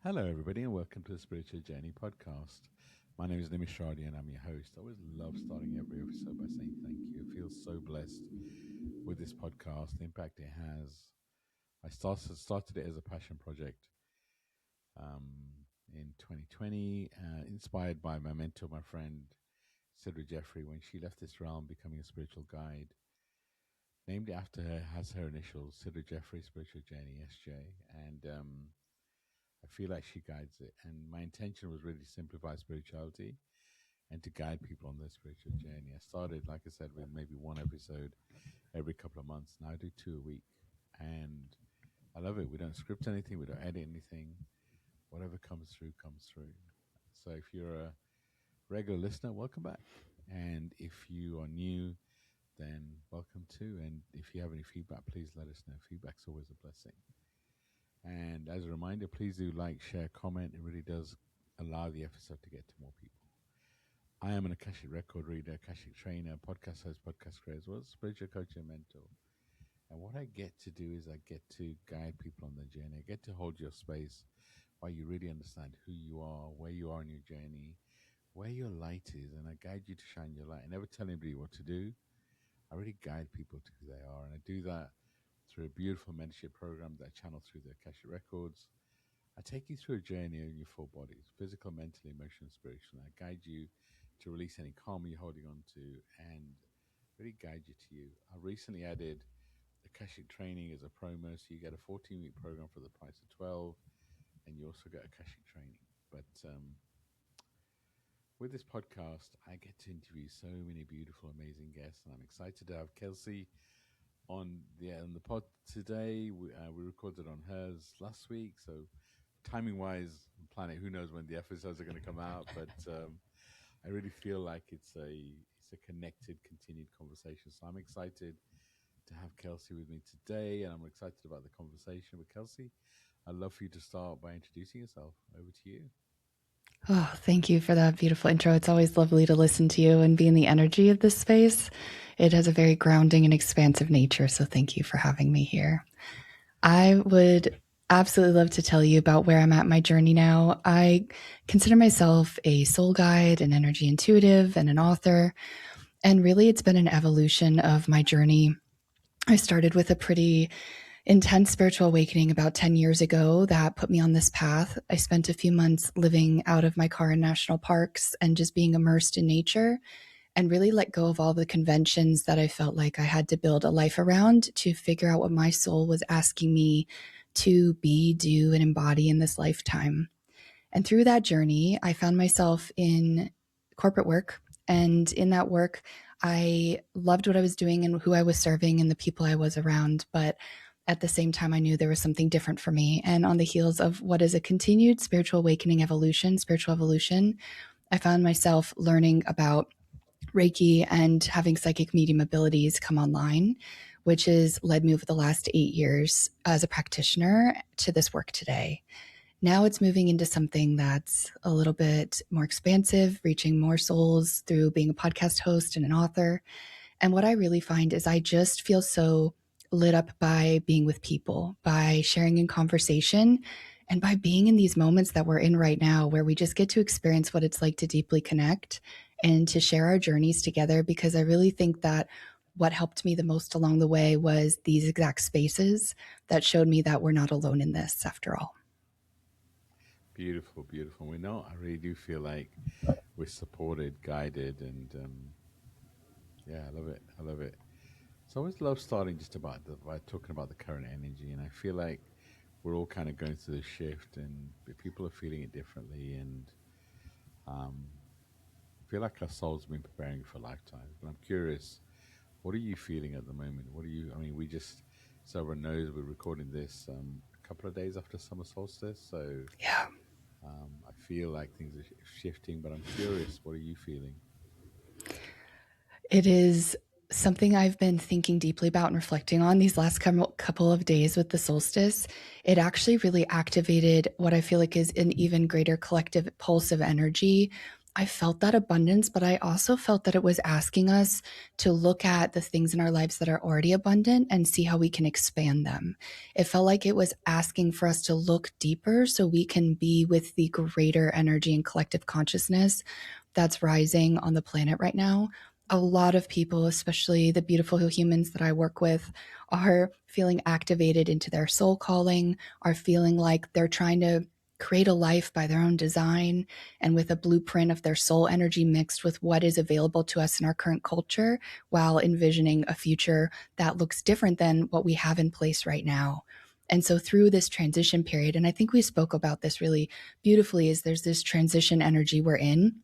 Hello, everybody, and welcome to the Spiritual Journey podcast. My name is Nimesh and I'm your host. I always love starting every episode by saying thank you. I feel so blessed with this podcast, the impact it has. I started it as a passion project um, in 2020, inspired by my mentor, my friend, Cedric Jeffrey, when she left this realm becoming a spiritual guide. Named it after her, has her initials, Cedric Jeffrey Spiritual Journey, SJ. And I feel like she guides it. And my intention was really to simplify spirituality and to guide people on their spiritual journey. I started, like I said, with maybe one episode every couple of months. Now I do 2 a week. And I love it. We don't script anything, we don't edit anything. Whatever comes through, comes through. So if you're a regular listener, welcome back. And if you are new, then welcome too. And if you have any feedback, please let us know. Feedback's always a blessing. And as a reminder, please do like, share, comment. It really does allow the episode to get to more people. I am an Akashic record reader, Akashic trainer, podcast host, podcast creator, as well as spiritual coach and mentor. And what I get to do is I get to guide people on their journey. I get to hold your space while you really understand who you are, where you are in your journey, where your light is, and I guide you to shine your light. I never tell anybody what to do. I really guide people to who they are, and I do that through a beautiful mentorship program that I channel through the Akashic Records. I take you through a journey in your four bodies, physical, mental, emotional, spiritual. I guide you to release any karma you're holding on to and really guide you to you. I recently added Akashic training as a promo, so you get a 14-week program for the price of 12, and you also get Akashic training. But with this podcast, I get to interview so many beautiful, amazing guests, and I'm excited to have Kelsey on the pod today. We recorded on hers last week, so timing wise, planning, who knows when the episodes are going to come out, but I really feel like it's a connected, continued conversation. So I'm excited to have Kelsey with me today, and I'm excited about the conversation with Kelsey. I'd love for you to start by introducing yourself. Over to you. Oh, thank you for that beautiful intro. It's always lovely to listen to you and be in the energy of this space. It has a very grounding and expansive nature, so thank you for having me here. I would absolutely love to tell you about where I'm at in my journey now. I consider myself a soul guide, an energy intuitive, and an author. And really, it's been an evolution of my journey. I started with a pretty intense spiritual awakening about 10 years ago that put me on this path. I spent a few months living out of my car in national parks and just being immersed in nature and really let go of all the conventions that I felt like I had to build a life around to figure out what my soul was asking me to be, do, and embody in this lifetime. And through that journey, I found myself in corporate work. And in that work, I loved what I was doing and who I was serving and the people I was around. But at the same time, I knew there was something different for me. And on the heels of what is a continued spiritual awakening spiritual evolution, I found myself learning about Reiki and having psychic medium abilities come online, which has led me over the last 8 years as a practitioner to this work today. Now it's moving into something that's a little bit more expansive, reaching more souls through being a podcast host and an author. And what I really find is I just feel so lit up by being with people, by sharing in conversation, and by being in these moments that we're in right now where we just get to experience what it's like to deeply connect and to share our journeys together. Because I really think that what helped me the most along the way was these exact spaces that showed me that we're not alone in this after all. Beautiful, beautiful. We know I really do feel like we're supported, guided, and yeah, I love it. I love it. So I always love starting just by talking about the current energy, and I feel like we're all kind of going through this shift, and people are feeling it differently, and I feel like our souls have been preparing for lifetimes. But I'm curious, what are you feeling at the moment? What are you? I mean, so everyone knows we're recording this a couple of days after summer solstice, so Yeah. I feel like things are shifting. But I'm curious, what are you feeling? It is something I've been thinking deeply about and reflecting on these last couple of days with the solstice. It actually really activated what I feel like is an even greater collective pulse of energy I felt that abundance, but I also felt that it was asking us to look at the things in our lives that are already abundant and see how we can expand them. It felt like it was asking for us to look deeper so we can be with the greater energy and collective consciousness that's rising on the planet right now. A lot of people, especially the beautiful humans that I work with, are feeling activated into their soul calling, are feeling like they're trying to create a life by their own design and with a blueprint of their soul energy mixed with what is available to us in our current culture, while envisioning a future that looks different than what we have in place right now. And so through this transition period, and I think we spoke about this really beautifully, is there's this transition energy we're in,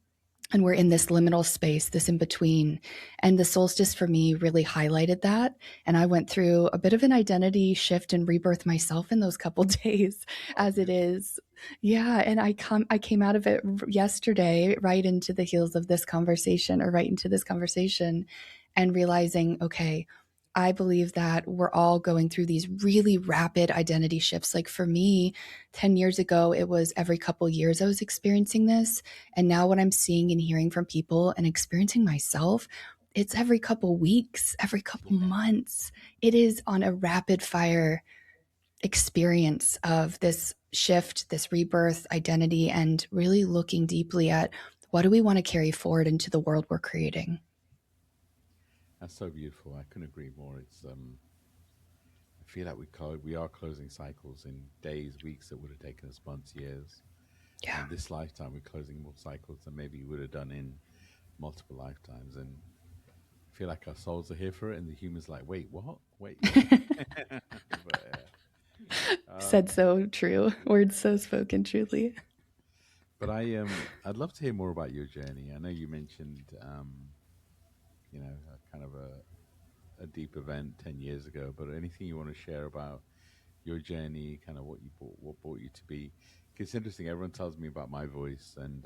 and we're in this liminal space, this in between. And the solstice for me really highlighted that. And I went through a bit of an identity shift and rebirth myself in those couple days, as it is. Yeah. And I came out of it yesterday, right into the heels of this conversation, or right into this conversation, and realizing, okay, I believe that we're all going through these really rapid identity shifts. Like for me, 10 years ago, it was every couple years I was experiencing this. And now what I'm seeing and hearing from people and experiencing myself, it's every couple weeks, every couple months. It is on a rapid fire experience of this shift, this rebirth identity, and really looking deeply at what do we want to carry forward into the world we're creating. That's so beautiful. I couldn't agree more. It's I feel like we are closing cycles in days, weeks that would have taken us months, years. Yeah. And this lifetime, we're closing more cycles than maybe we would have done in multiple lifetimes. And I feel like our souls are here for it, and the humans like, wait, what? Wait, what? But, Said so true. Words so spoken truly. but I'd love to hear more about your journey. I know you mentioned, kind of a deep event 10 years ago, but anything you want to share about your journey, kind of what brought you to be? 'Cause it's interesting. Everyone tells me about my voice and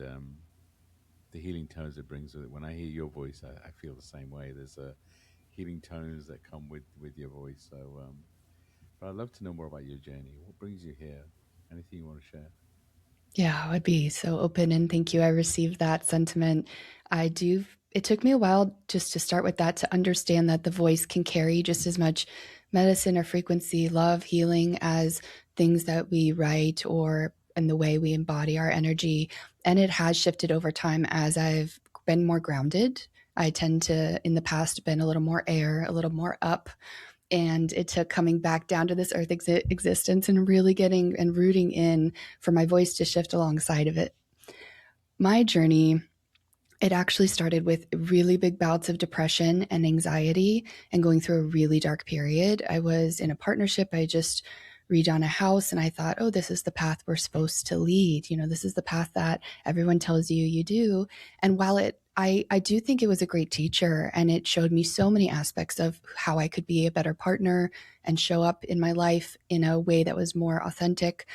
the healing tones it brings with it. When I hear your voice, I feel the same way. There's healing tones that come with your voice. So, but I'd love to know more about your journey. What brings you here? Anything you want to share? Yeah, I would be so open, and thank you. I received that sentiment. It took me a while just to start with that, to understand that the voice can carry just as much medicine or frequency, love, healing, as things that we write or in the way we embody our energy. And it has shifted over time as I've been more grounded. I tend to, in the past, been a little more air, a little more up. And it took coming back down to this earth existence and really getting and rooting in for my voice to shift alongside of it. My journey, it actually started with really big bouts of depression and anxiety and going through a really dark period. I was in a partnership. I just redone a house, and I thought, oh, this is the path we're supposed to lead. This is the path that everyone tells you do. And while I do think it was a great teacher, and it showed me so many aspects of how I could be a better partner and show up in my life in a way that was more authentic.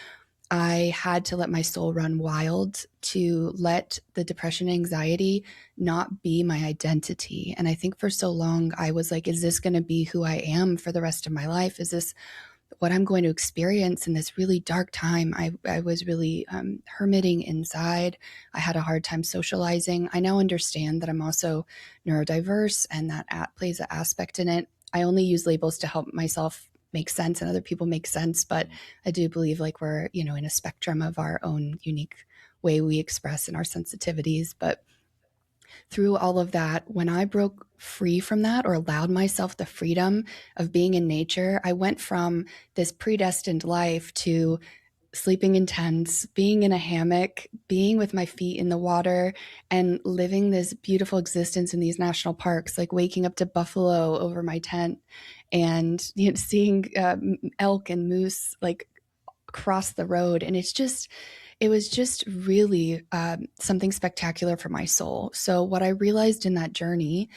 I had to let my soul run wild, to let the depression and anxiety not be my identity. And I think for so long I was like, is this going to be who I am for the rest of my life? Is this what I'm going to experience in this really dark time? I was really hermiting inside. I had a hard time socializing. I now understand that I'm also neurodiverse, and that plays an aspect in it. I only use labels to help myself make sense and other people make sense, but I do believe like we're, in a spectrum of our own unique way we express in our sensitivities. But through all of that, when I broke free from that, or allowed myself the freedom of being in nature, I went from this predestined life to sleeping in tents, being in a hammock, being with my feet in the water, and living this beautiful existence in these national parks, like waking up to buffalo over my tent and seeing elk and moose like across the road. And it was just really something spectacular for my soul. So what I realized in that journey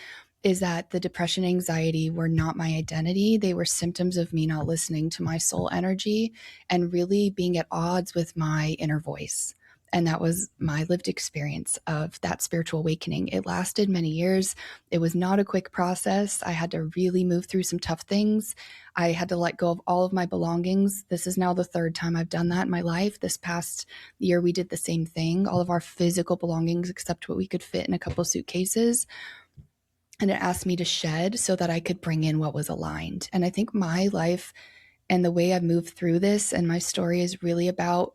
is that the depression and anxiety were not my identity. They were symptoms of me not listening to my soul energy and really being at odds with my inner voice. And that was my lived experience of that spiritual awakening. It lasted many years. It was not a quick process. I had to really move through some tough things. I had to let go of all of my belongings. This is now the third time I've done that in my life. This past year, we did the same thing. All of our physical belongings, except what we could fit in a couple suitcases. And it asked me to shed so that I could bring in what was aligned. And I think my life and the way I've moved through this and my story is really about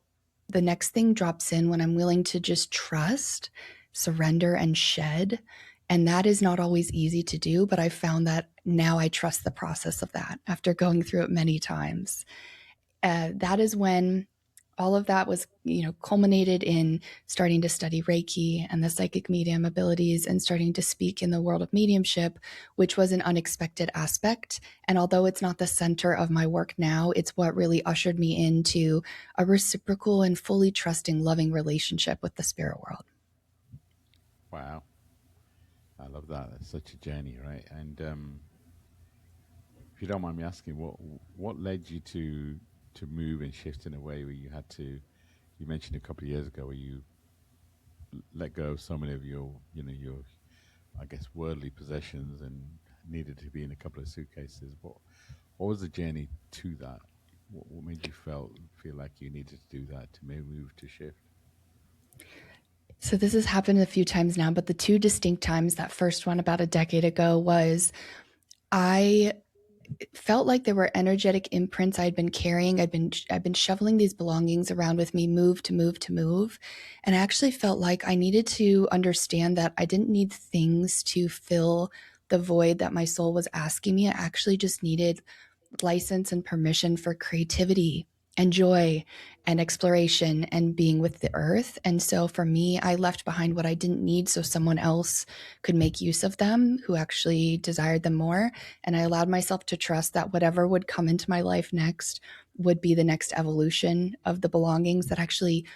the next thing drops in when I'm willing to just trust, surrender, and shed. And that is not always easy to do, but I found that now I trust the process of that after going through it many times. That is when all of that was, culminated in starting to study Reiki and the psychic medium abilities and starting to speak in the world of mediumship, which was an unexpected aspect. And although it's not the center of my work now, it's what really ushered me into a reciprocal and fully trusting, loving relationship with the spirit world. Wow. I love that. That's such a journey, right? And if you don't mind me asking, what led you to move and shift in a way where you had to? You mentioned a couple of years ago where you let go of so many of your, your, I guess, worldly possessions and needed to be in a couple of suitcases. What was the journey to that? What made you feel like you needed to do that to maybe move to shift? So this has happened a few times now, but the two distinct times, that first one about a decade ago, was I felt like there were energetic imprints I'd been carrying. I've been shoveling these belongings around with me, move to move to move. And I actually felt like I needed to understand that I didn't need things to fill the void that my soul was asking me. I actually just needed license and permission for creativity and joy and exploration and being with the earth. And so for me, I left behind what I didn't need so someone else could make use of them who actually desired them more. And I allowed myself to trust that whatever would come into my life next would be the next evolution of the belongings that actually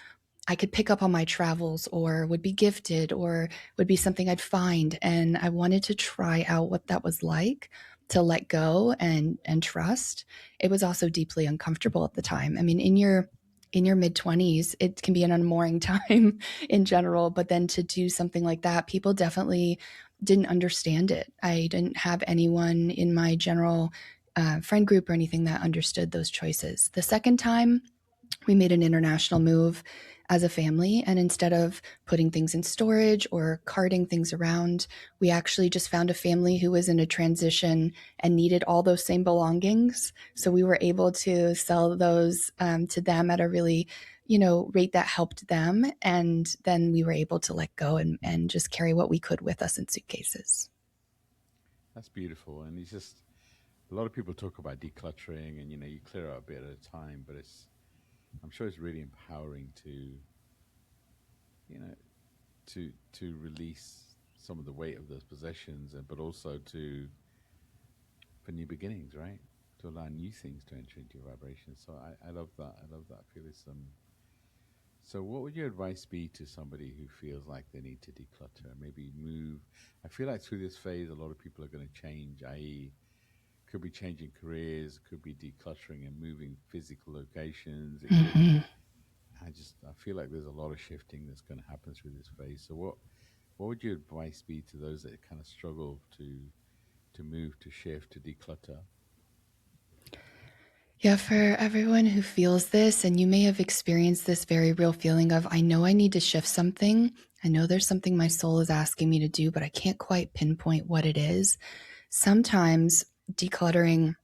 I could pick up on my travels or would be gifted or would be something I'd find. And I wanted to try out what that was like to let go and trust. It was also deeply uncomfortable at the time. I mean, in your mid-20s, it can be an unmooring time in general, but then to do something like that, people definitely didn't understand it. I didn't have anyone in my general friend group or anything that understood those choices. The second time, we made an international move as a family. And instead of putting things in storage or carting things around, we actually just found a family who was in a transition and needed all those same belongings. So we were able to sell those to them at a really, rate that helped them. And then we were able to let go and just carry what we could with us in suitcases. That's beautiful. And it's just, a lot of people talk about decluttering and, you clear out a bit at a time, but I'm sure it's really empowering to release some of the weight of those possessions, but also for new beginnings, right? To allow new things to enter into your vibration. So I love that. I love that. I feel it's So what would your advice be to somebody who feels like they need to declutter, maybe move? I feel like through this phase, a lot of people are going to change, i.e., could be changing careers, could be decluttering and moving physical locations. I feel like there's a lot of shifting that's going to happen through this phase. So what would your advice be to those that kind of struggle to move, to shift, to declutter? Yeah, for everyone who feels this, and you may have experienced this very real feeling of, I know I need to shift something. I know there's something my soul is asking me to do, but I can't quite pinpoint what it is. Sometimes decluttering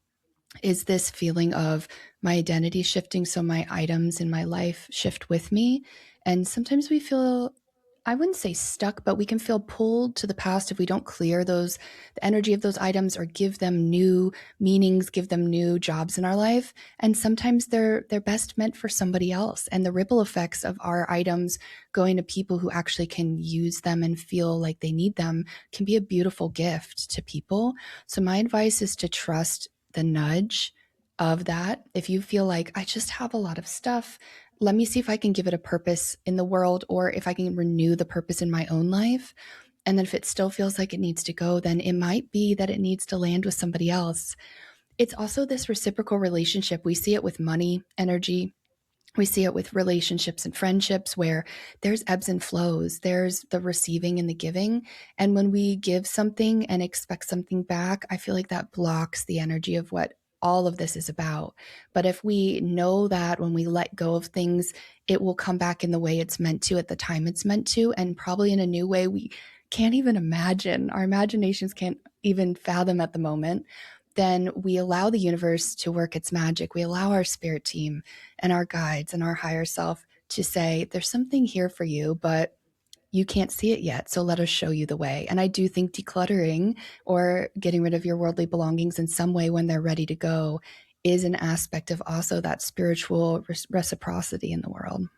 is this feeling of my identity shifting, so my items in my life shift with me. And sometimes we feel, I wouldn't say stuck, but we can feel pulled to the past if we don't clear the energy of those items or give them new meanings, give them new jobs in our life. And sometimes they're best meant for somebody else. And the ripple effects of our items going to people who actually can use them and feel like they need them can be a beautiful gift to people. So my advice is to trust the nudge of that. If you feel like, I just have a lot of stuff, let me see if I can give it a purpose in the world, or if I can renew the purpose in my own life. And then if it still feels like it needs to go, then it might be that it needs to land with somebody else. It's also this reciprocal relationship. We see it with money, energy, We see it with relationships and friendships where there's ebbs and flows. There's the receiving and the giving. And when we give something and expect something back, I feel like that blocks the energy of what all of this is about. But if we know that when we let go of things, it will come back in the way it's meant to at the time it's meant to, and probably in a new way we can't even imagine. Our imaginations can't even fathom at the moment. Then we allow the universe to work its magic. We allow our spirit team and our guides and our higher self to say, there's something here for you, but you can't see it yet. So let us show you the way. And I do think decluttering or getting rid of your worldly belongings in some way when they're ready to go is an aspect of also that spiritual reciprocity in the world.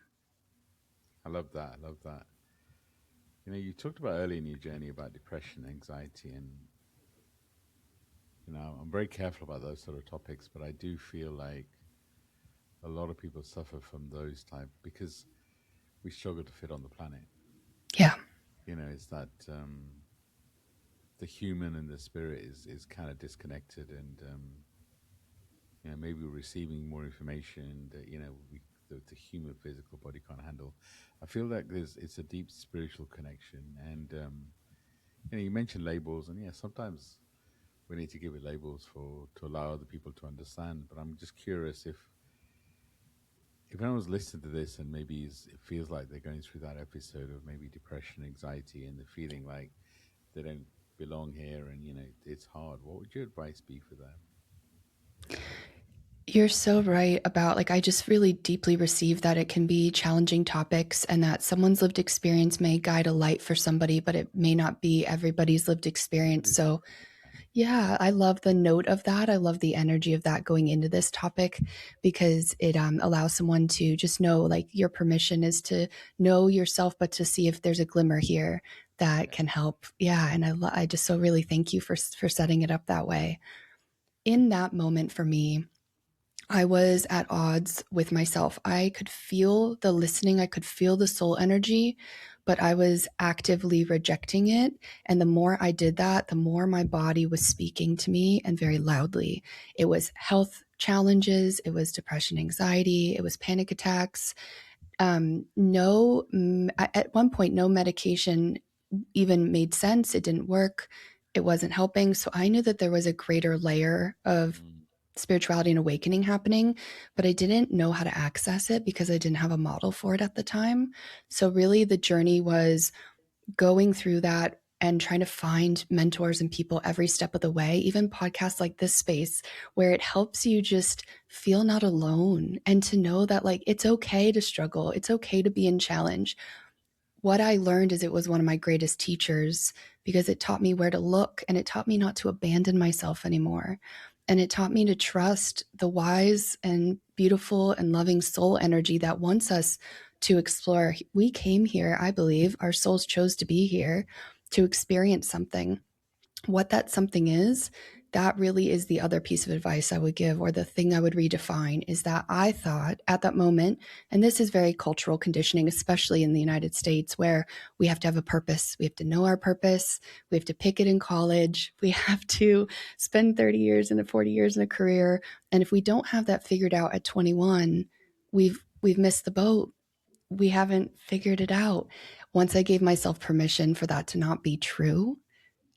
I love that. I love that. You talked about early in your journey about depression, anxiety, and I'm very careful about those sort of topics, but I do feel like a lot of people suffer from those type because we struggle to fit on the planet. Yeah. It's that the human and the spirit is kind of disconnected, and maybe we're receiving more information that the human physical body can't handle. I feel like it's a deep spiritual connection, and you mentioned labels, and sometimes we need to give it labels to allow other people to understand. But I'm just curious if anyone's listening to this and maybe it feels like they're going through that episode of maybe depression, anxiety, and they're feeling like they don't belong here, and it's hard. What would your advice be for them? You're so right about, like, I just really deeply receive that it can be challenging topics and that someone's lived experience may guide a light for somebody, but it may not be everybody's lived experience. So yeah, I love the note of that. I love the energy of that going into this topic because it allows someone to just know, like, your permission is to know yourself, but to see if there's a glimmer here that can help. Yeah, and I just so really thank you for setting it up that way. In that moment for me, I was at odds with myself. I could feel the listening, I could feel the soul energy, but I was actively rejecting it. And the more I did that, the more my body was speaking to me, and very loudly. It was health challenges, it was depression, anxiety, it was panic attacks. At one point, no medication even made sense. It didn't work. It wasn't helping. So I knew that there was a greater layer of spirituality and awakening happening, but I didn't know how to access it because I didn't have a model for it at the time. So really the journey was going through that and trying to find mentors and people every step of the way, even podcasts like this space where it helps you just feel not alone and to know that, like, it's okay to struggle. It's okay to be in challenge. What I learned is it was one of my greatest teachers because it taught me where to look, and it taught me not to abandon myself anymore. And it taught me to trust the wise and beautiful and loving soul energy that wants us to explore. We came here, I believe, our souls chose to be here to experience something. What that something is, that really is the other piece of advice I would give, or the thing I would redefine, is that I thought at that moment, and this is very cultural conditioning, especially in the United States, where we have to have a purpose. We have to know our purpose. We have to pick it in college. We have to spend 30 years and 40 years in a career. And if we don't have that figured out at 21, we've missed the boat. We haven't figured it out. Once I gave myself permission for that to not be true,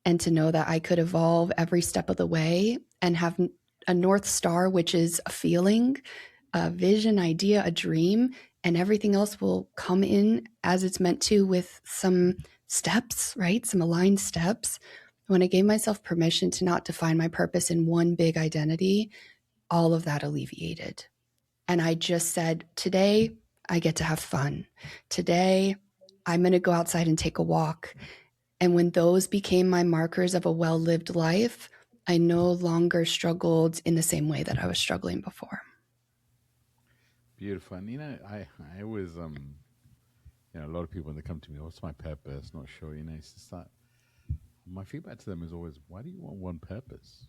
and to know that I could evolve every step of the way and have a North Star, which is a feeling, a vision, idea, a dream, and everything else will come in as it's meant to with some steps, right? Some aligned steps. When I gave myself permission to not define my purpose in one big identity, all of that alleviated. And I just said, today I get to have fun. Today I'm going to go outside and take a walk. And when those became my markers of a well-lived life, I no longer struggled in the same way that I was struggling before. Beautiful. And I always a lot of people when they come to me, what's my purpose? Not sure. It's just that my feedback to them is always, why do you want one purpose?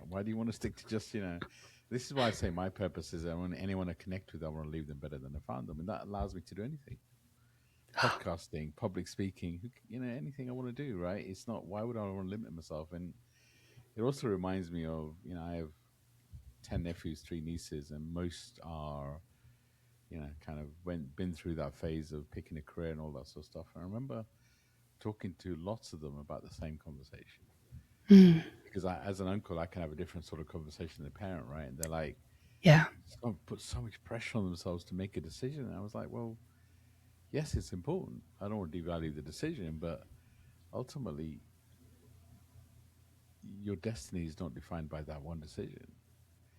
Why do you want to stick to just this is why I say my purpose is I want anyone to connect with. I want to leave them better than I found them, and that allows me to do anything. Podcasting, public speaking, anything I want to do, right? It's not, why would I want to limit myself? And it also reminds me of, I have 10 nephews, 3 nieces, and most are kind of been through that phase of picking a career and all that sort of stuff. And I remember talking to lots of them about the same conversation Mm, because as an uncle, I can have a different sort of conversation than a parent, right? And they're like, yeah. just going to put so much pressure on themselves to make a decision. And I was like, well, yes, it's important. I don't want to devalue the decision, but ultimately, your destiny is not defined by that one decision.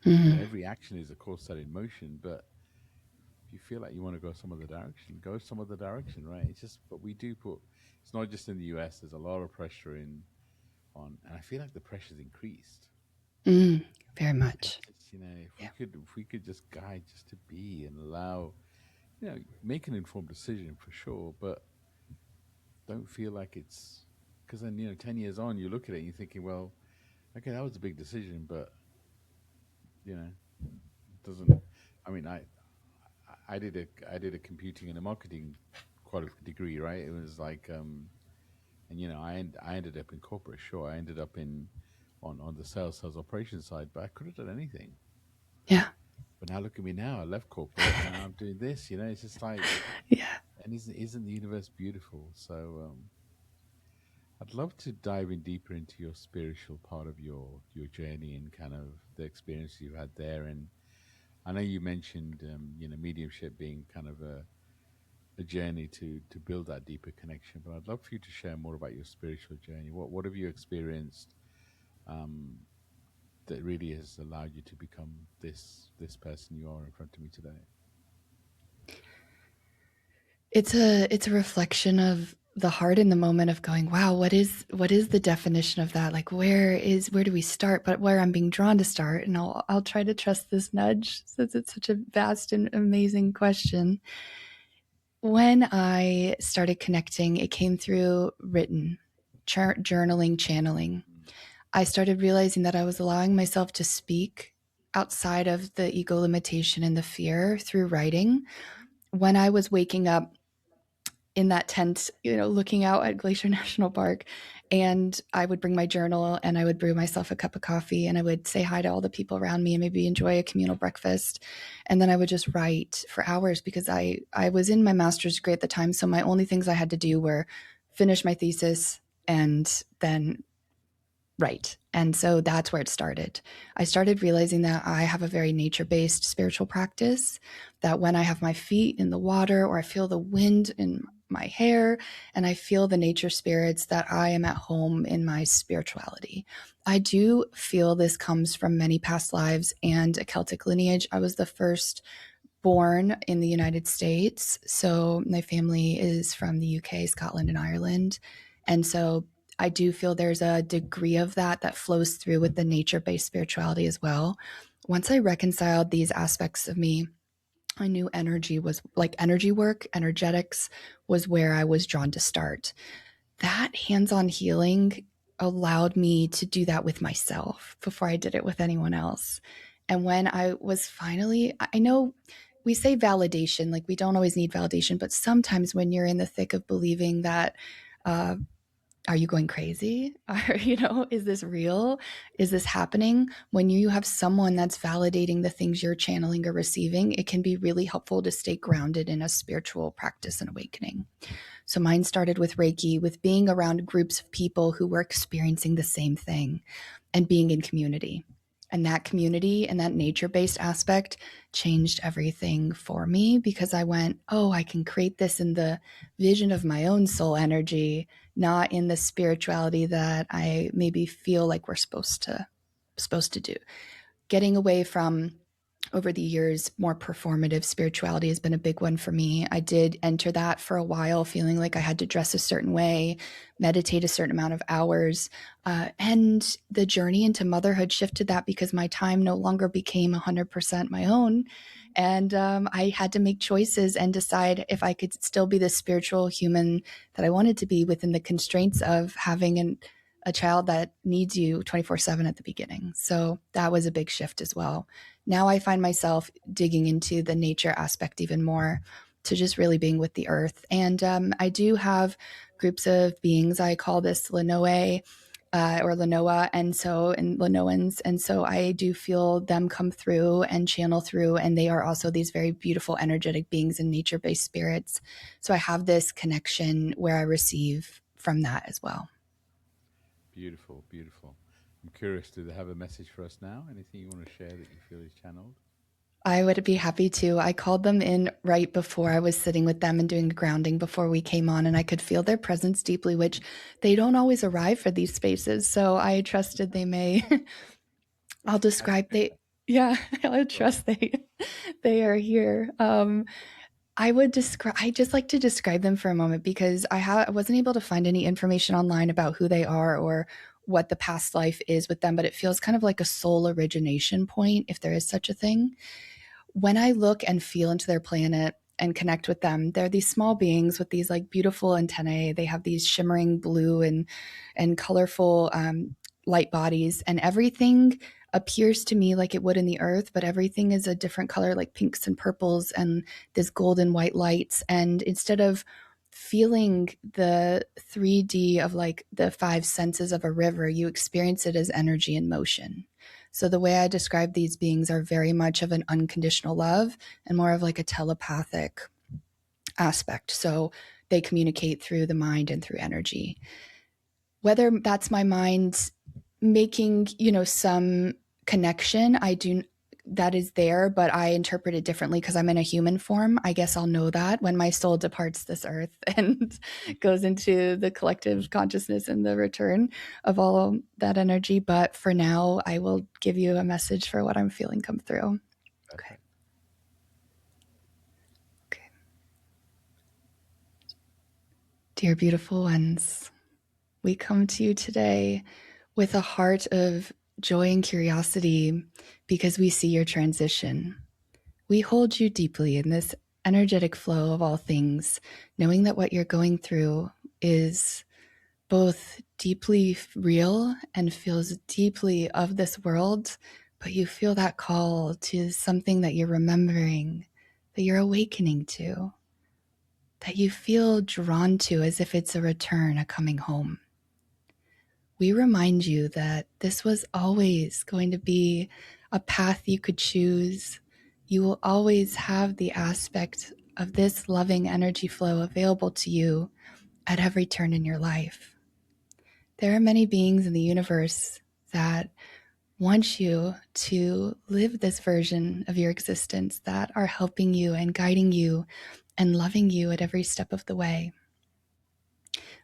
Mm, Every action is, of course, set in motion, but if you feel like you want to go some other direction, go some other direction, right? It's just, but we do put. It's not just in the U.S. There's a lot of pressure and I feel like the pressure's increased. mm, very much. Just, Yeah. if we could just guide, just to be and allow, make an informed decision for sure, but don't feel like it's because then 10 years on, you look at it and you're thinking, well, okay, that was a big decision, but you know, it doesn't. I mean, I did a computing and a marketing degree, right? It was like, and I ended up in corporate. Sure, I ended up in on the sales operations side, but I could have done anything. Yeah. But now look at me now. I left corporate and now I'm doing this. It's just like, Yeah. and isn't the universe beautiful? So I'd love to dive in deeper into your spiritual part of your journey and kind of the experience you've had there. And I know you mentioned, mediumship being kind of a journey to build that deeper connection. But I'd love for you to share more about your spiritual journey. What have you experienced um, that really has allowed you to become this person you are in front of me today? It's a reflection of the heart in the moment of going, wow, what is the definition of that? Like where do we start? But where I'm being drawn to start, and I'll try to trust this nudge since it's such a vast and amazing question. When I started connecting, it came through written, journaling, channeling. Mm. I started realizing that I was allowing myself to speak outside of the ego limitation and the fear through writing. When I was waking up in that tent, looking out at Glacier National Park, and I would bring my journal and I would brew myself a cup of coffee and I would say hi to all the people around me and maybe enjoy a communal breakfast. And then I would just write for hours because I was in my master's degree at the time. So my only things I had to do were finish my thesis and then write. And so that's where it started. I started realizing that I have a very nature based spiritual practice, that when I have my feet in the water or I feel the wind in my hair and I feel the nature spirits, that I am at home in my spirituality. I do feel this comes from many past lives and a Celtic lineage. I was the first born in the United States. So my family is from the UK, Scotland, and Ireland. And so I do feel there's a degree of that flows through with the nature based spirituality as well. Once I reconciled these aspects of me, I knew energy was like energy work, energetics was where I was drawn to start. That hands on healing allowed me to do that with myself before I did it with anyone else. And when I was finally, I know we say validation, like we don't always need validation, but sometimes when you're in the thick of believing that, uh, are you going crazy? Is this real? Is this happening? When you have someone that's validating the things you're channeling or receiving, it can be really helpful to stay grounded in a spiritual practice and awakening. So mine started with Reiki, with being around groups of people who were experiencing the same thing and being in community. And that community and that nature based aspect changed everything for me because I went, oh, I can create this in the vision of my own soul energy, not in the spirituality that I maybe feel like we're supposed to do. Getting away from, over the years, more performative spirituality has been a big one for me. I did enter that for a while, feeling like I had to dress a certain way, meditate a certain amount of hours. And the journey into motherhood shifted that because my time no longer became 100% my own. And I had to make choices and decide if I could still be the spiritual human that I wanted to be within the constraints of having a child that needs you 24/7 at the beginning. So that was a big shift as well. Now I find myself digging into the nature aspect even more, to just really being with the earth. And I do have groups of beings. I call this Linoe. or Lanoa, and Lanoans. And so I do feel them come through and channel through, and they are also these very beautiful, energetic beings and nature-based spirits. So I have this connection where I receive from that as well. Beautiful, beautiful. I'm curious, do they have a message for us now? Anything you want to share that you feel is channeled? I would be happy to. I called them in right before I was sitting with them and doing grounding before we came on, and I could feel their presence deeply, which they don't always arrive for these spaces. So I trusted they may. I'll describe I trust they are here. I just like to describe them for a moment because I wasn't able to find any information online about who they are or what the past life is with them, but it feels kind of like a soul origination point, if there is such a thing. When I look and feel into their planet and connect with them, they're these small beings with these like beautiful antennae. They have these shimmering blue and colorful light bodies, and everything appears to me like it would in the earth, but everything is a different color, like pinks and purples and this golden white lights. And instead of feeling the 3D of like the five senses of a river, you experience it as energy in motion. So the way I describe these beings are very much of an unconditional love and more of like a telepathic aspect. So they communicate through the mind and through energy. Whether that's my mind making, some connection, that is there, but I interpret it differently because I'm in a human form. I guess I'll know that when my soul departs this earth and goes into the collective consciousness and the return of all that energy. But for now, I will give you a message for what I'm feeling come through. Okay. Dear beautiful ones, we come to you today with a heart of joy and curiosity because we see your transition. We hold you deeply in this energetic flow of all things, knowing that what you're going through is both deeply real and feels deeply of this world, but you feel that call to something that you're remembering, that you're awakening to, that you feel drawn to as if it's a return, a coming home. We remind you that this was always going to be a path you could choose. You will always have the aspect of this loving energy flow available to you at every turn in your life. There are many beings in the universe that want you to live this version of your existence, that are helping you and guiding you and loving you at every step of the way.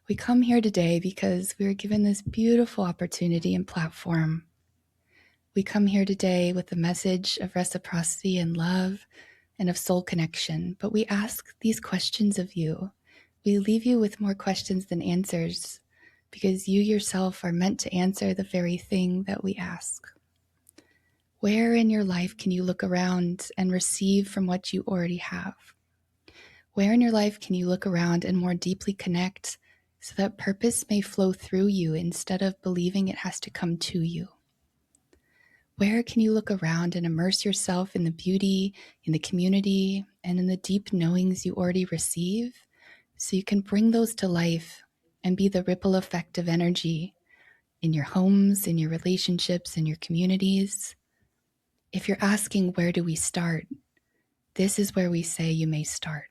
We come here today because we were given this beautiful opportunity and platform. We come here today with the message of reciprocity and love and of soul connection, but we ask these questions of you. We leave you with more questions than answers because you yourself are meant to answer the very thing that we ask. Where in your life can you look around and receive from what you already have? Where in your life can you look around and more deeply connect so that purpose may flow through you instead of believing it has to come to you? Where can you look around and immerse yourself in the beauty, in the community, and in the deep knowings you already receive so you can bring those to life and be the ripple effect of energy in your homes, in your relationships, in your communities? If you're asking, where do we start? This is where we say you may start.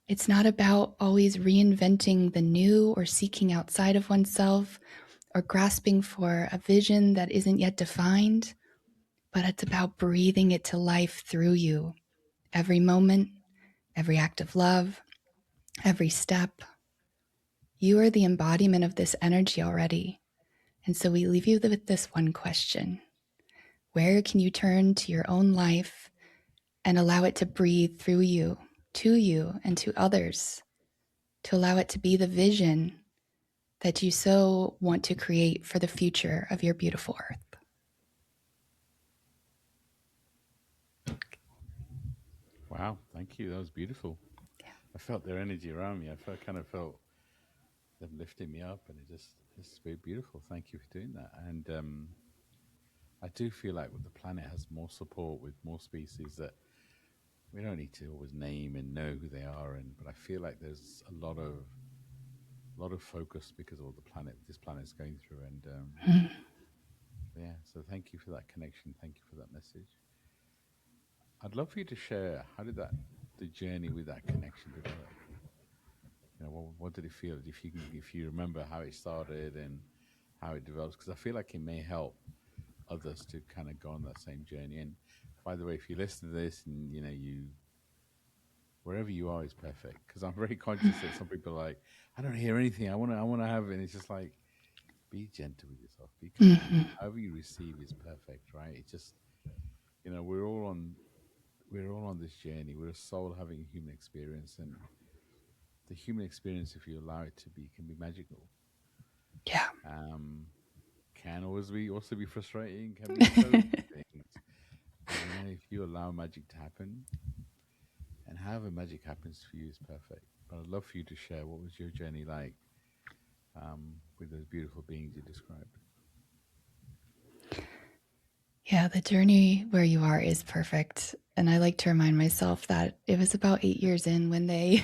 It's not about always reinventing the new or seeking outside of oneself or grasping for a vision that isn't yet defined, but it's about breathing it to life through you. Every moment, every act of love, every step. You are the embodiment of this energy already. And so we leave you with this one question. Where can you turn to your own life and allow it to breathe through you, to you, and to others, to allow it to be the vision that you so want to create for the future of your beautiful earth? Wow, thank you. That was beautiful. Yeah. I felt their energy around me. Kind of felt them lifting me up, and it's very beautiful. Thank you for doing that. And I do feel like the planet has more support with more species that we don't need to always name and know who they are. But I feel like there's a lot of a lot of focus because of all this planet's going through. And yeah, so thank you for that connection. Thank you for that message. I'd love for you to share, how did the journey with that connection develop? You know, what did it feel? If you remember how it started and how it develops, because I feel like it may help others to kind of go on that same journey. And by the way, if you listen to this and wherever you are is perfect, because I'm very conscious that some people are like, I don't hear anything. I want to have it. And it's just like, be gentle with yourself. Be kind. However you receive is perfect, right? It's just, we're all on this journey. We're a soul having a human experience, and the human experience, if you allow it to be, can be magical. Yeah. Can always also be frustrating. Can be so many things. But, if you allow magic to happen, and however magic happens for you is perfect. But I'd love for you to share, what was your journey like with those beautiful beings you described? Yeah, the journey where you are is perfect. And I like to remind myself that it was about 8 years in when they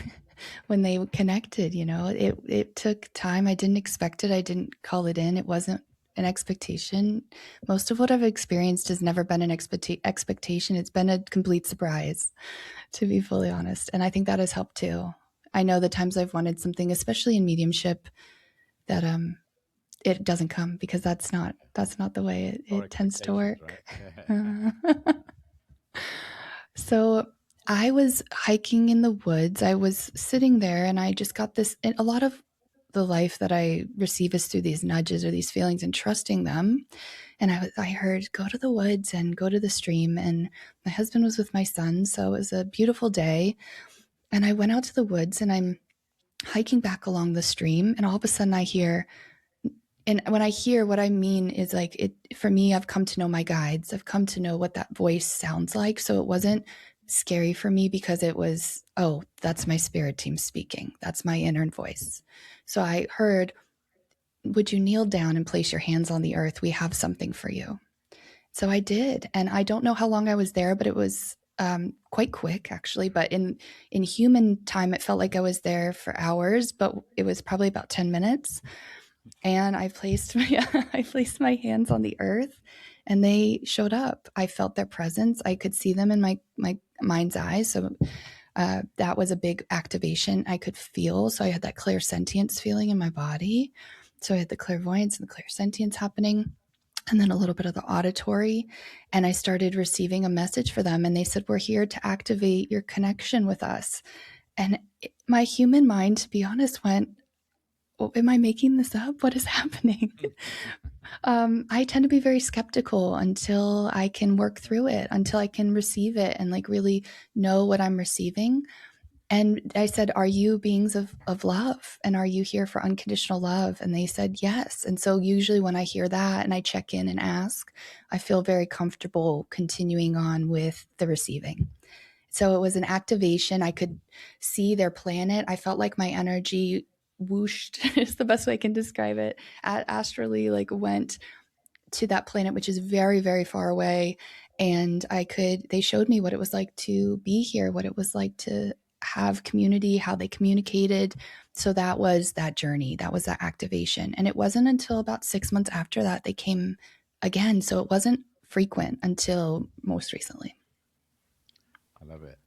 connected. It took time. I didn't expect it. I didn't call it in. It wasn't an expectation. Most of what I've experienced has never been an expectation. It's been a complete surprise, to be fully honest. And I think that has helped too. I know the times I've wanted something, especially in mediumship, that it doesn't come, because that's not the way it tends to work. Right? So I was hiking in the woods. I was sitting there and I just got this, a lot of the life that I receive is through these nudges or these feelings and trusting them. And I heard, go to the woods and go to the stream. And my husband was with my son. So it was a beautiful day. And I went out to the woods and I'm hiking back along the stream. And all of a sudden I hear, and when I hear, what I mean is like, it, for me, I've come to know my guides. I've come to know what that voice sounds like. So it wasn't scary for me because it was, oh, that's my spirit team speaking. That's my inner voice. So I heard, would you kneel down and place your hands on the earth? We have something for you. So I did. And I don't know how long I was there, but it was quite quick actually. But in human time, it felt like I was there for hours, but it was probably about 10 minutes. And I placed my hands on the earth and they showed up. I felt their presence. I could see them in my mind's eyes. So that was a big activation I could feel. So I had that clairsentience feeling in my body. So I had the clairvoyance and the clairsentience happening, and then a little bit of the auditory. And I started receiving a message for them. And they said, we're here to activate your connection with us. And my human mind, to be honest, went, oh, am I making this up? What is happening? I tend to be very skeptical until I can work through it, until I can receive it and like really know what I'm receiving. And I said, are you beings of love? And are you here for unconditional love? And they said, yes. And so usually when I hear that and I check in and ask, I feel very comfortable continuing on with the receiving. So it was an activation. I could see their planet. I felt like my energy whooshed is the best way I can describe it. Astrally, like went to that planet, which is very, very far away. And they showed me what it was like to be here, what it was like to have community, how they communicated. So that was that journey. That was that activation. And it wasn't until about 6 months after that they came again. So it wasn't frequent until most recently. I love it.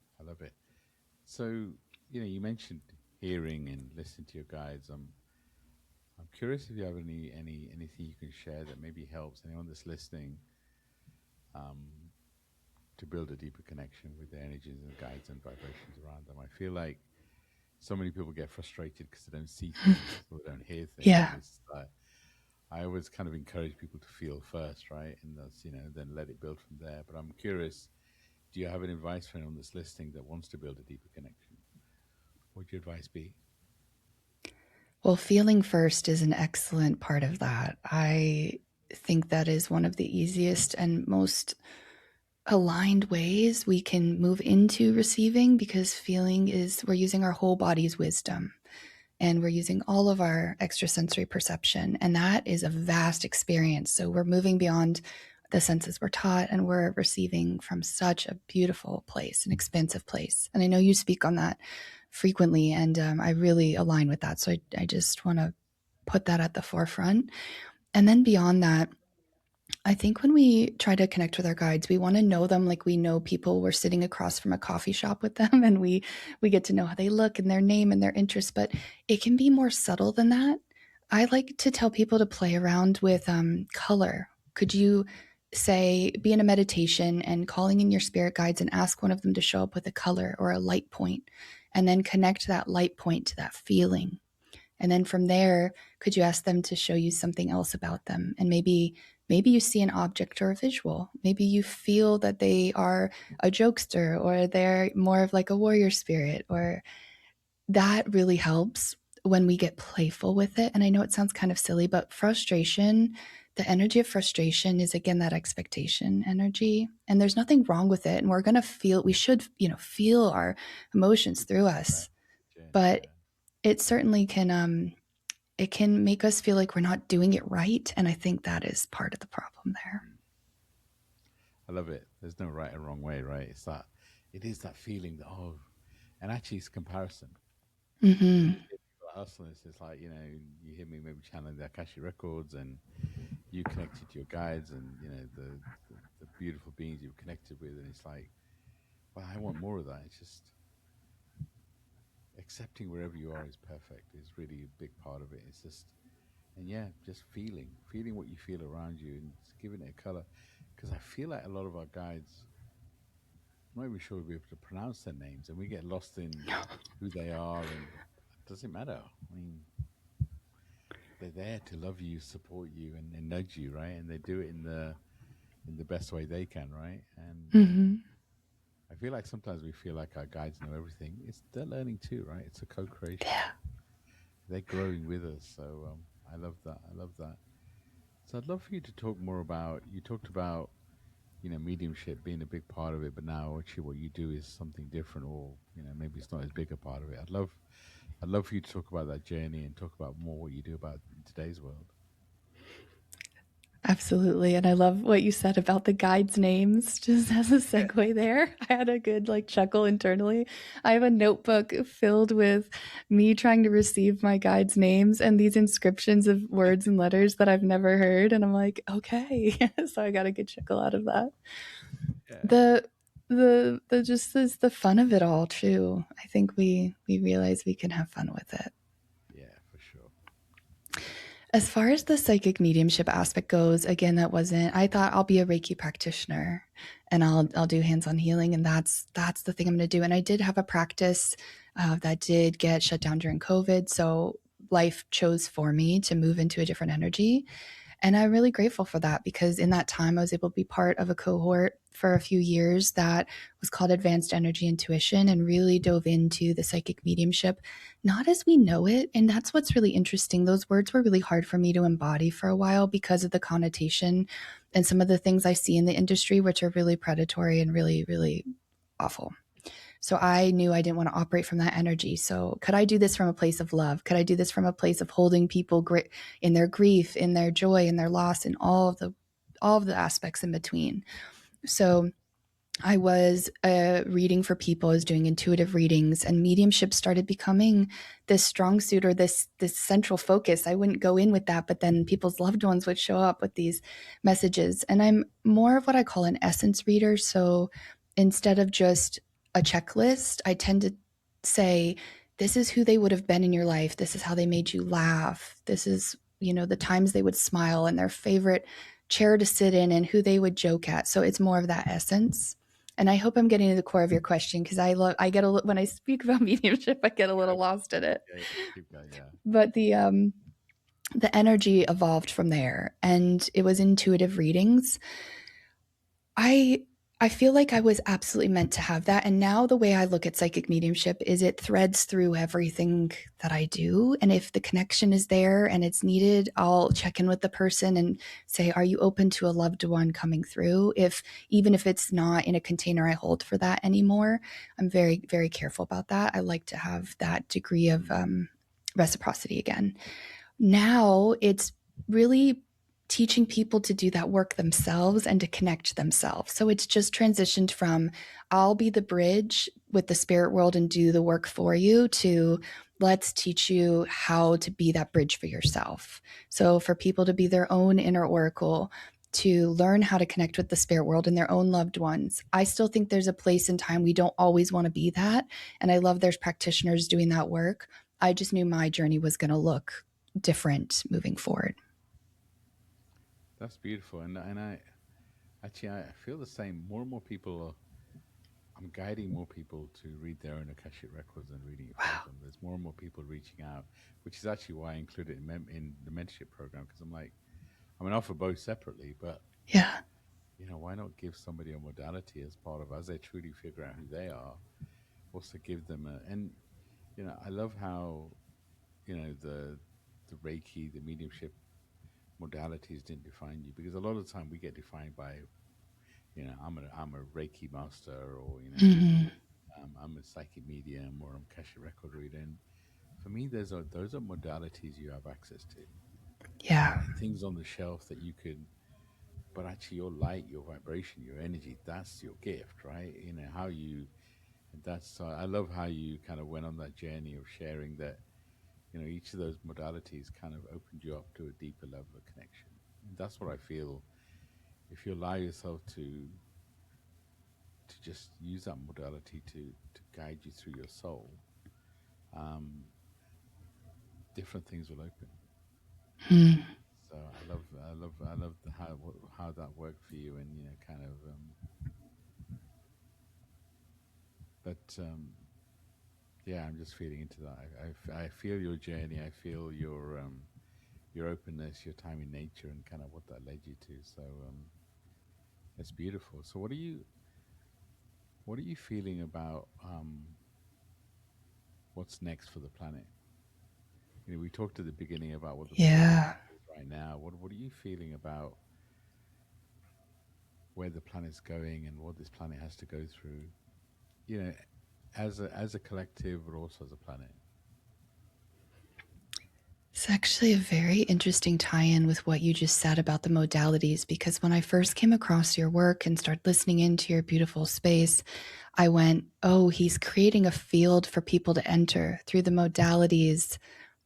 So, you mentioned hearing and listening to your guides. I'm curious if you have anything you can share that maybe helps anyone that's listening to build a deeper connection with the energies and guides and vibrations around them. I feel like so many people get frustrated because they don't see things or they don't hear things. Yeah. I always kind of encourage people to feel first, right? And that's, then let it build from there. But I'm curious, do you have any advice for anyone that's listening that wants to build a deeper connection? What would your advice be? Well, feeling first is an excellent part of that. I think that is one of the easiest and most aligned ways we can move into receiving, because we're using our whole body's wisdom and we're using all of our extrasensory perception. And that is a vast experience. So we're moving beyond the senses we're taught and we're receiving from such a beautiful place, an expansive place. And I know you speak on that frequently. And I really align with that. So I just want to put that at the forefront. And then beyond that, I think when we try to connect with our guides, we want to know them like we know people. We're sitting across from a coffee shop with them, and we get to know how they look and their name and their interests, but it can be more subtle than that. I like to tell people to play around with color. Could you say, be in a meditation and calling in your spirit guides and ask one of them to show up with a color or a light point, and then connect that light point to that feeling? And then from there, could you ask them to show you something else about them? And maybe you see an object or a visual. Maybe you feel that they are a jokester, or they're more of like a warrior spirit, or that really helps when we get playful with it. And I know it sounds kind of silly, but frustration, the energy of frustration is, again, that expectation energy. And there's nothing wrong with it. And we're going to feel, we should, feel our emotions through us. But it certainly can, it can make us feel like we're not doing it right. And I think that is part of the problem there. I love it. There's no right or wrong way, right? It is that feeling that, and actually it's comparison. Mm-hmm. Hustling, it's like, you hear me maybe channeling the Akashic records, and you connected to your guides, and the beautiful beings you've connected with, and it's like, well, I want more of that. It's just accepting wherever you are is perfect. Is really a big part of it. It's just, and just feeling what you feel around you, and just giving it a color. Because I feel like a lot of our guides, I'm not even sure we'll be able to pronounce their names, and we get lost in who they are, and it doesn't matter. I mean, they're there to love you, support you, and nudge you, right? And they do it in the best way they can, right? And I feel like sometimes we feel like our guides know everything. They're learning too, right? It's a co-creation. Yeah. They're growing with us. So I love that. So I'd love for you to talk more about, you talked about, mediumship being a big part of it, but now actually what you do is something different, or, maybe it's not as big a part of it. I'd love for you to talk about that journey and talk about more what you do about in today's world. Absolutely. And I love what you said about the guides' names, just as a segue there. I had a good chuckle internally. I have a notebook filled with me trying to receive my guides' names and these inscriptions of words and letters that I've never heard. And I'm like, okay. So I got a good chuckle out of that. Yeah. The just is the fun of it all too. I think we realize we can have fun with it. Yeah, for sure. As far as the psychic mediumship aspect goes, again, I thought I'll be a Reiki practitioner and I'll do hands-on healing. And that's the thing I'm going to do. And I did have a practice that did get shut down during COVID. So life chose for me to move into a different energy. And I'm really grateful for that, because in that time I was able to be part of a cohort for a few years that was called Advanced Energy Intuition, and really dove into the psychic mediumship, not as we know it. And that's what's really interesting. Those words were really hard for me to embody for a while because of the connotation and some of the things I see in the industry, which are really predatory and really, really awful. So I knew I didn't want to operate from that energy. So could I do this from a place of love? Could I do this from a place of holding people in their grief, in their joy, in their loss, and all of the aspects in between? So I was reading for people. I was doing intuitive readings, and mediumship started becoming this strong suit, or this central focus. I wouldn't go in with that, but then people's loved ones would show up with these messages. And I'm more of what I call an essence reader. So instead of just a checklist, I tend to say, this is who they would have been in your life. This is how they made you laugh. This is, the times they would smile, and their favorite chair to sit in, and who they would joke at. So it's more of that essence. And I hope I'm getting to the core of your question, because when I speak about mediumship, I get a little lost in it. Yeah. But the energy evolved from there, and it was intuitive readings. I feel like I was absolutely meant to have that. And now the way I look at psychic mediumship is it threads through everything that I do. And if the connection is there and it's needed, I'll check in with the person and say, are you open to a loved one coming through? Even if it's not in a container I hold for that anymore, I'm very, very careful about that. I like to have that degree of reciprocity again. Now it's really teaching people to do that work themselves and to connect themselves. So it's just transitioned from I'll be the bridge with the spirit world and do the work for you to let's teach you how to be that bridge for yourself. So for people to be their own inner oracle, to learn how to connect with the spirit world and their own loved ones. I still think there's a place in time we don't always want to be that. And I love there's practitioners doing that work. I just knew my journey was going to look different moving forward. That's beautiful, and I feel the same. More and more people are. I'm guiding more people to read their own Akashic records and reading it for them. There's more and more people reaching out, which is actually why I include it in the mentorship program, because I'm like, I mean, I offer both separately, but Yeah. why not give somebody a modality as part of, as they truly figure out who they are, also give them and I love how the Reiki, the mediumship modalities didn't define you, because a lot of the time we get defined by I'm a Reiki master, or Mm-hmm. I'm a psychic medium, or I'm Akashic record reader. And for me, those are modalities you have access to, Yeah. things on the shelf that you could. But actually, your light, your vibration, your energy, that's your gift, right? How you, and that's, I love how you kind of went on that journey of sharing that, each of those modalities kind of opened you up to a deeper level of connection. And that's what I feel. If you allow yourself to just use that modality to guide you through your soul, um, different things will open. Mm. So I love how that worked for you, and kind of. But yeah, I'm just feeling into that. I feel your journey. I feel your openness, your time in nature, and kind of what that led you to. So it's beautiful. So what are you feeling about what's next for the planet? We talked at the beginning about what the planet Yeah. is right now. What are you feeling about where the planet's going and what this planet has to go through? You know, as a collective, but also as a planet. It's actually a very interesting tie in with what you just said about the modalities, because when I first came across your work and started listening into your beautiful space, I went, oh, he's creating a field for people to enter through the modalities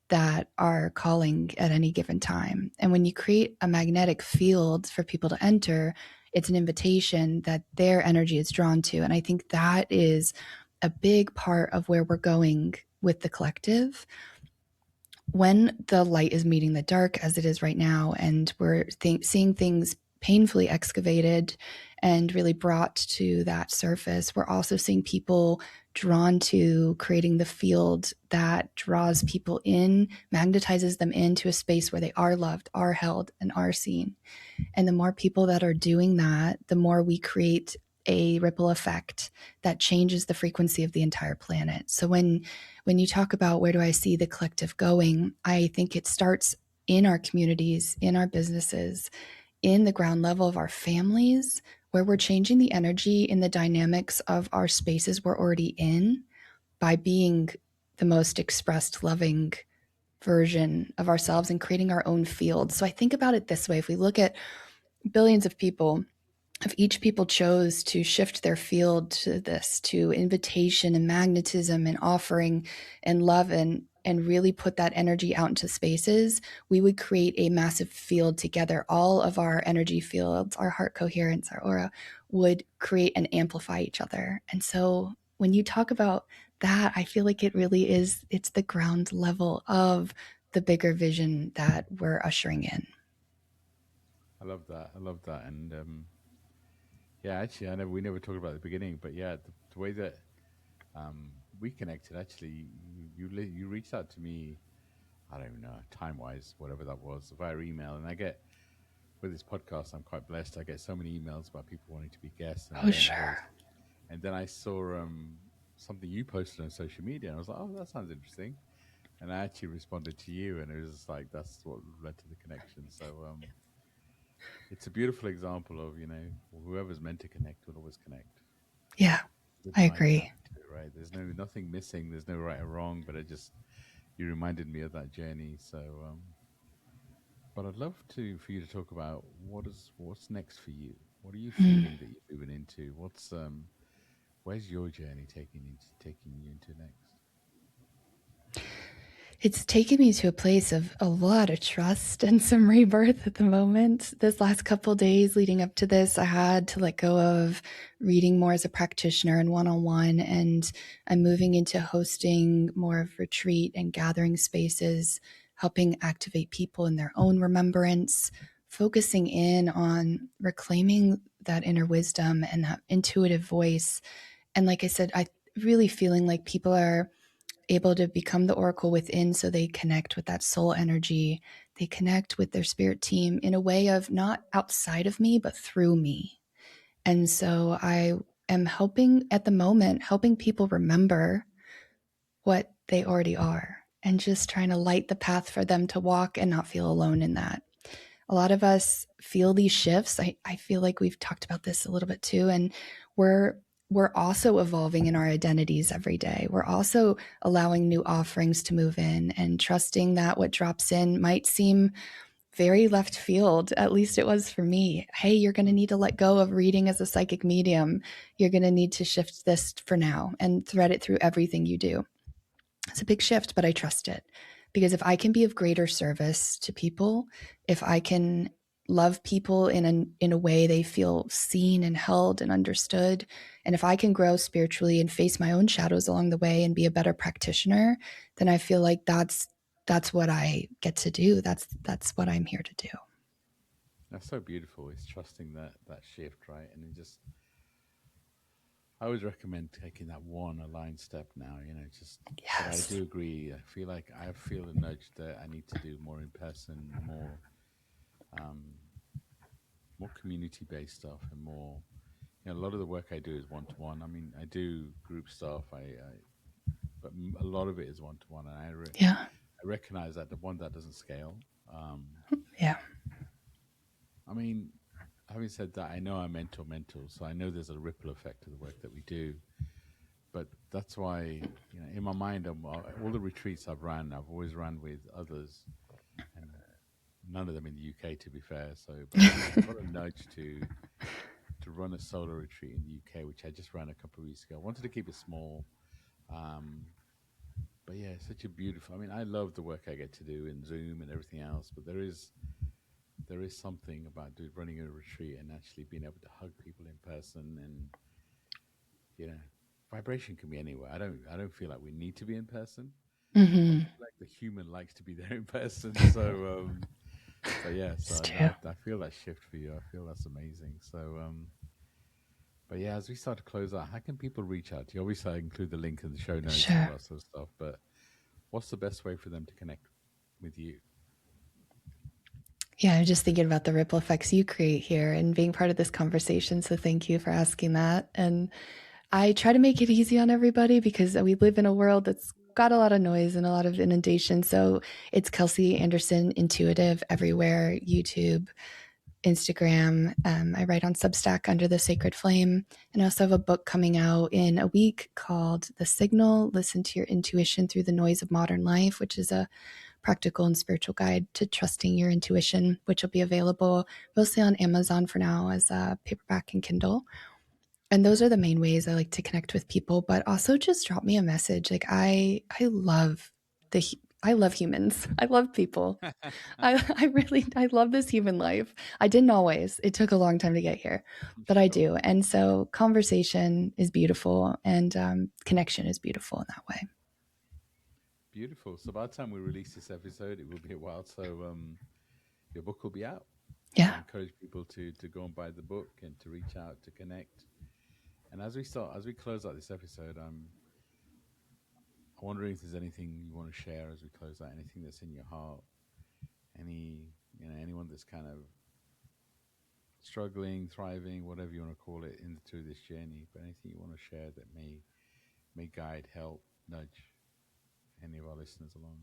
that are calling at any given time. And when you create a magnetic field for people to enter, it's an invitation that their energy is drawn to. And I think that is a big part of where we're going with the collective. When the light is meeting the dark, as it is right now, and we're seeing things painfully excavated and really brought to that surface, we're also seeing people drawn to creating the field that draws people in, magnetizes them into a space where they are loved, are held, and are seen. And the more people that are doing that, the more we create a ripple effect that changes the frequency of the entire planet. So when you talk about where do I see the collective going, I think it starts in our communities, in our businesses, in the ground level of our families, where we're changing the energy in the dynamics of our spaces we're already in by being the most expressed, loving version of ourselves and creating our own field. So I think about it this way. If we look at billions of people, if each people chose to shift their field to this, to invitation and magnetism and offering and love, and really put that energy out into spaces, we would create a massive field together. All of our energy fields, our heart coherence, our aura would create and amplify each other. And so when you talk about that, I feel like it really is, it's the ground level of the bigger vision that we're ushering in. I love that. I love that. And yeah, actually, we never talked about it at the beginning, but yeah, the way that we connected, actually, you reached out to me. I don't even know, time wise, whatever that was, via email, and I get with this podcast, I'm quite blessed. I get so many emails about people wanting to be guests and Oh, getting a host. sure. And then I saw something you posted on social media, and I was like, oh, that sounds interesting. And I actually responded to you, and it was just like that's what led to the connection. So it's a beautiful example of whoever's meant to connect will always connect. Yeah, Good I mindset agree. to it, right? There's nothing missing. There's no right or wrong, but you reminded me of that journey. So But I'd love for you to talk about what's next for you. What are you Hmm. feeling that you're moving into? Where's your journey taking you into next? It's taken me to a place of a lot of trust and some rebirth at the moment. This last couple days leading up to this, I had to let go of reading more as a practitioner and one on one. And I'm moving into hosting more of retreat and gathering spaces, helping activate people in their own remembrance, focusing in on reclaiming that inner wisdom and that intuitive voice. And like I said, I really feeling like people are able to become the oracle within, so they connect with that soul energy. They connect with their spirit team in a way of not outside of me, but through me. And so I am helping at the moment, helping people remember what they already are and just trying to light the path for them to walk and not feel alone in that. A lot of us feel these shifts. I feel like we've talked about this a little bit too. And we're we're also evolving in our identities every day. We're also allowing new offerings to move in and trusting that what drops in might seem very left field. At least it was for me. Hey, you're going to need to let go of reading as a psychic medium. You're going to need to shift this for now and thread it through everything you do. It's a big shift, but I trust it because if I can be of greater service to people, if I can love people in a way they feel seen and held and understood, and if I can grow spiritually and face my own shadows along the way and be a better practitioner, then I feel like that's what I get to do. That's what I'm here to do. That's so beautiful. It's trusting that shift, right? And it just I always recommend taking that one aligned step now, just but I Yes. do agree. I feel a nudge that I need to do more in person, um more community based stuff and more a lot of the work I do is one to one. I mean, I do group stuff, but a lot of it is one to one, and Yeah. I recognize that the one that doesn't scale. Um, Yeah. I mean, having said that, I know I'm mental, so I know there's a ripple effect to the work that we do. But that's why, in my mind, all the retreats I've always ran with others, and none of them in the UK, to be fair. So, but I've got a nudge to run a solo retreat in the UK, which I just ran a couple of weeks ago. I wanted to keep it small, um, but yeah, it's such a beautiful. I mean, I love the work I get to do in Zoom and everything else, but there is something about running a retreat and actually being able to hug people in person, and you know, vibration can be anywhere. I don't feel like we need to be in person, but I Mm-hmm. feel like the human likes to be there in person. So yeah, It's so true. I feel that shift for you. I feel that's amazing. But yeah, as we start to close out, how can people reach out to you? Obviously, I include the link in the show notes and all Sure. that sort of stuff. But what's the best way for them to connect with you? Yeah, I'm just thinking about the ripple effects you create here and being part of this conversation. So thank you for asking that. And I try to make it easy on everybody because we live in a world that's got a lot of noise and a lot of inundation. So it's Kelsey Anderson Intuitive everywhere, YouTube, Instagram. I write on Substack under the Sacred Flame. And I also have a book coming out in a week called The Signal: Listen to Your Intuition Through the Noise of Modern Life, which is a practical and spiritual guide to trusting your intuition, which will be available mostly on Amazon for now as a paperback and Kindle. And those are the main ways I like to connect with people, but also just drop me a message. Like I love the I love humans. I love people. I love this human life. I didn't always. It took a long time to get here, but I Sure. do. And so conversation is beautiful, and connection is beautiful in that way. Beautiful. So by the time we release this episode, it will be a while. So your book will be out. So Yeah. I encourage people to go and buy the book and to reach out to connect. And as we close out this episode, I'm wondering if there's anything you want to share as we close out. Anything that's in your heart. Anyone that's kind of struggling, thriving, whatever you want to call it, through this journey. But anything you want to share that may guide, help, nudge any of our listeners along.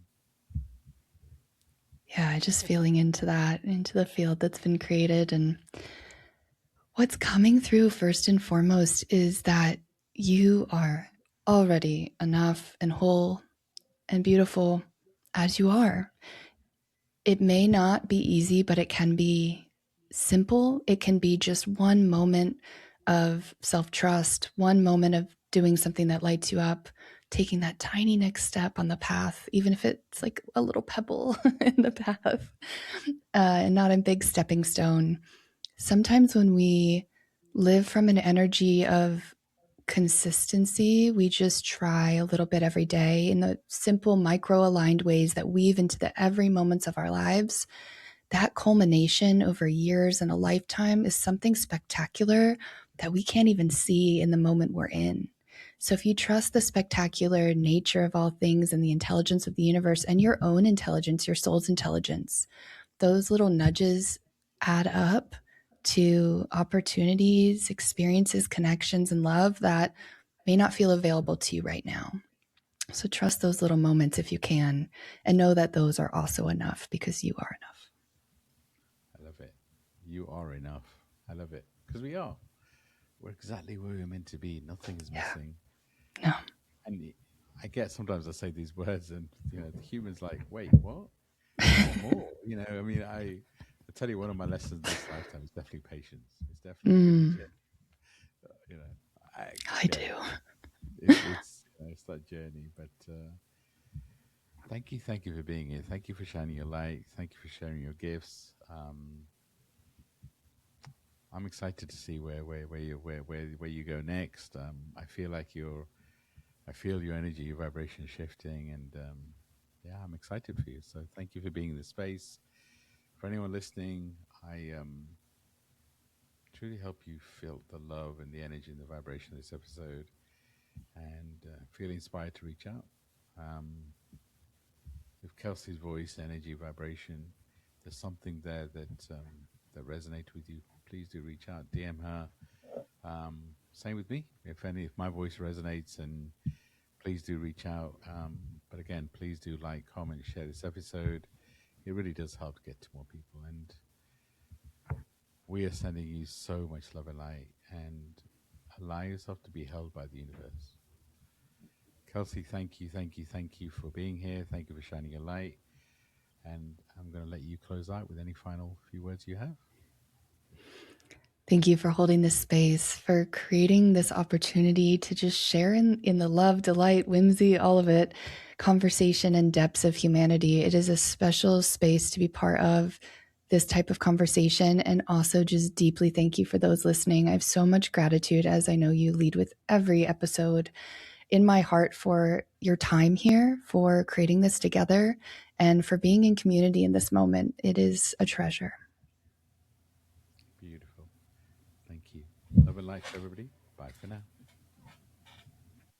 Yeah, just feeling into that, into the field that's been created. And what's coming through first and foremost is that you are already enough and whole and beautiful as you are. It may not be easy, but it can be simple. It can be just one moment of self-trust, one moment of doing something that lights you up, taking that tiny next step on the path, even if it's like a little pebble in the path, and not a big stepping stone. Sometimes when we live from an energy of consistency, we just try a little bit every day in the simple micro aligned ways that weave into the every moments of our lives. That culmination over years and a lifetime is something spectacular that we can't even see in the moment we're in. So if you trust the spectacular nature of all things and the intelligence of the universe and your own intelligence, your soul's intelligence, those little nudges add up to opportunities, experiences, connections, and love that may not feel available to you right now. So trust those little moments if you can, and know that those are also enough because you are enough. I love it. You are enough. I love it. Because we are. We're exactly where we're meant to be. Nothing is missing. No. And I get sometimes I say these words and, the human's like, wait, what? I want more. I mean, I tell you, one of my lessons this lifetime is definitely patience. It's definitely really, I do. It's that journey. But thank you for being here. Thank you for shining your light. Thank you for sharing your gifts. I'm excited to see where you go next. I feel like I feel your energy, your vibration shifting, and I'm excited for you. So thank you for being in the space. For anyone listening, I truly hope you felt the love and the energy and the vibration of this episode, and feel inspired to reach out. If Kelsey's voice, energy, vibration, there's something there that resonates with you, please do reach out, DM her. Same with me. If my voice resonates, and please do reach out. But again, please do like, comment, share this episode. It really does help to get to more people. And we are sending you so much love and light, and allow yourself to be held by the universe. Kelsey, thank you for being here. Thank you for shining your light. And I'm going to let you close out with any final few words you have. Thank you for holding this space, for creating this opportunity to just share in the love, delight, whimsy, all of it, conversation and depths of humanity. It is a special space to be part of this type of conversation. And also just deeply thank you for those listening. I have so much gratitude, as I know you lead with every episode, in my heart for your time here, for creating this together, and for being in community in this moment. It is a treasure. Beautiful. Thank you. Love and light to everybody. Bye for now.